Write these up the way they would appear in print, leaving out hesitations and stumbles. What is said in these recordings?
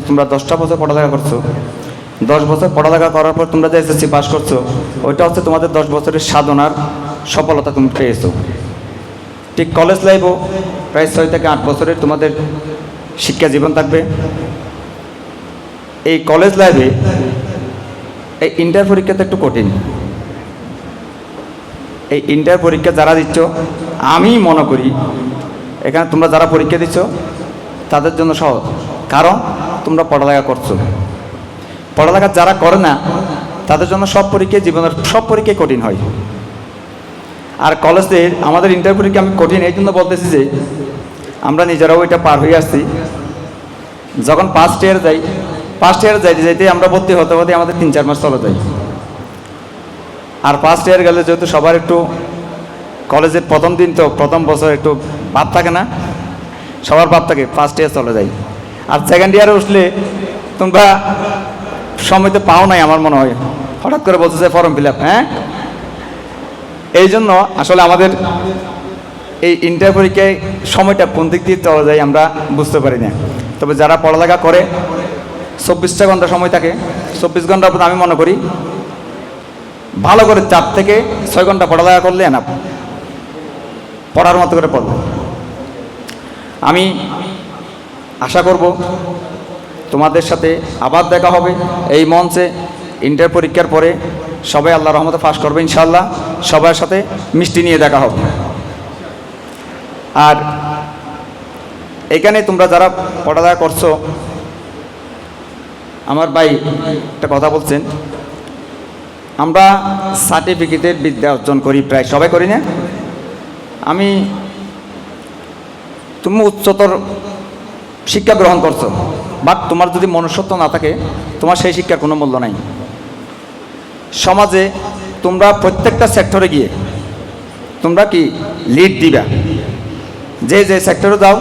তোমরা 10টা বছর পড়ালেখা করছো, 10 বছর পড়ালেখা করার পর তোমরা যে এসএসসি পাস করছো, ওইটা হচ্ছে তোমাদের 10 বছরের সাধনার সফলতা তুমি পেয়েছো। ঠিক কলেজ লাইফও প্রায় 6 থেকে 8 বছরের তোমাদের শিক্ষা জীবন থাকবে। এই কলেজ লাইফে এই ইন্টার পরীক্ষাটা একটু কঠিন। এই ইন্টার পরীক্ষা যারা দিচ্ছ, আমি মনে করি এখানে তোমরা যারা পরীক্ষা দিচ্ছ তাদের জন্য সহজ, কারণ তোমরা পড়ালেখা করছো। পড়ালেখা যারা করে না তাদের জন্য সব পরীক্ষায়, জীবনের সব পরীক্ষায় কঠিন হয়। আর কলেজের আমাদের ইন্টার পরীক্ষা আমি কঠিন এই জন্য বলতেছি যে আমরা নিজেরাও এটা পার হয়ে আসছি। যখন ফার্স্ট ইয়ার যাইতে যাইতে আমরা ভর্তি হতে হতে আমাদের 3-4 মাস চলে যায়। আর ফার্স্ট ইয়ার গেলে যেহেতু সবার একটু কলেজের প্রথম দিন, তো প্রথম বছর একটু ভাব থাকে না, সবার ভাব থাকে, ফার্স্ট ইয়ার চলে যায়। আর সেকেন্ড ইয়ারে উঠলে তোমরা সময় তো পাও নাই আমার মনে হয়, হঠাৎ করে বলতেছে ফর্ম ফিল আপ। হ্যাঁ, এই জন্য আসলে আমাদের এই ইন্টার পরীক্ষায় সময়টা কোন দিক দিয়ে চলে যায় আমরা বুঝতে পারি না। তবে যারা পড়ালেখা করে 24টা ঘন্টা সময় থাকে, 24 ঘন্টার পর আমি মনে করি ভালো করে 4 থেকে 6 ঘন্টা পড়ালেখা করলে না, পড়ার মতো করে পড়বে। আমি আশা করব তোমাদের সাথে আবার দেখা হবে এই মঞ্চে। ইন্টার পরীক্ষার পরে সবাই আল্লাহর রহমতে পাস করবে ইনশাআল্লাহ। সবার সাথে মিষ্টি নিয়ে দেখা হবে। আর এখানে তোমরা যারা পড়ালেখা করছো, আমার ভাই একটা কথা বলছেন, আমরা সার্টিফিকেটের বিদ্যা অর্জন করি, প্রায় সবাই করি না। তুমি উচ্চতর শিক্ষা গ্রহণ করছো, বাট তোমার যদি মনুষ্যত্ব না থাকে তোমার সেই শিক্ষার কোনো মূল্য নাই। সমাজে তোমরা প্রত্যেকটা সেক্টরে গিয়ে তোমরা কি লিড দিবা, যে সেক্টরে যাও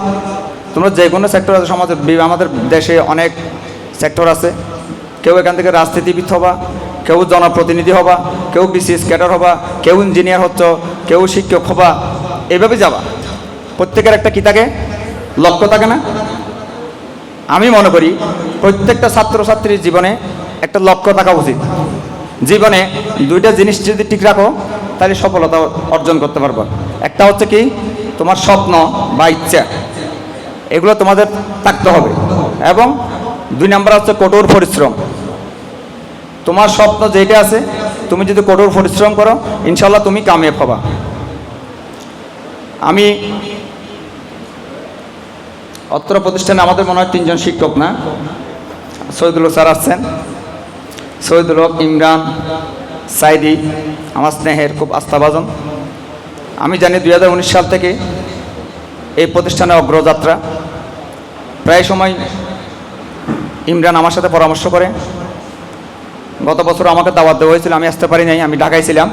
তোমরা, যে কোনো সেক্টর আছে সমাজে, আমাদের দেশে অনেক সেক্টর আছে। কেউ এখান থেকে রাজনীতিবিদ হবা, কেউ জনপ্রতিনিধি হবা, কেউ বিসিএস ক্যাডার হবা, কেউ ইঞ্জিনিয়ার হচ্ছ, কেউ শিক্ষক হবা, এভাবে যাবা। প্রত্যেকের একটা কি থাকে, লক্ষ্য থাকে না? আমি মনে করি প্রত্যেকটা ছাত্রছাত্রীর জীবনে একটা লক্ষ্য থাকা উচিত। জীবনে 2টা জিনিস যদি ঠিক রাখো তাহলে সফলতা অর্জন করতে পারবো। একটা হচ্ছে কি, তোমার স্বপ্ন বা ইচ্ছা, এগুলো তোমাদের থাকতে হবে। এবং 2 নাম্বার হচ্ছে কঠোর পরিশ্রম। তোমার স্বপ্ন যেটা আছে, তুমি যদি কঠোর পরিশ্রম করো ইনশাল্লাহ তুমি কামিয়াব হবা। আমি অত্র প্রতিষ্ঠানে আমাদের মনে হয় 3 জন শিক্ষক না, শহীদুল হক স্যার আসছেন, শহীদুল হক, ইমরান, সাইদি, আমার স্নেহের খুব আস্থাভাজন। আমি জানি 2019 সাল থেকে এই প্রতিষ্ঠানে অগ্রযাত্রা। প্রায় সময় ইমরান আমার সাথে পরামর্শ করে। গত বছর আমাকে দাওয়াত দেওয়া হয়েছিল, আমি আসতে পারি নাই, আমি ঢাকায় ছিলাম।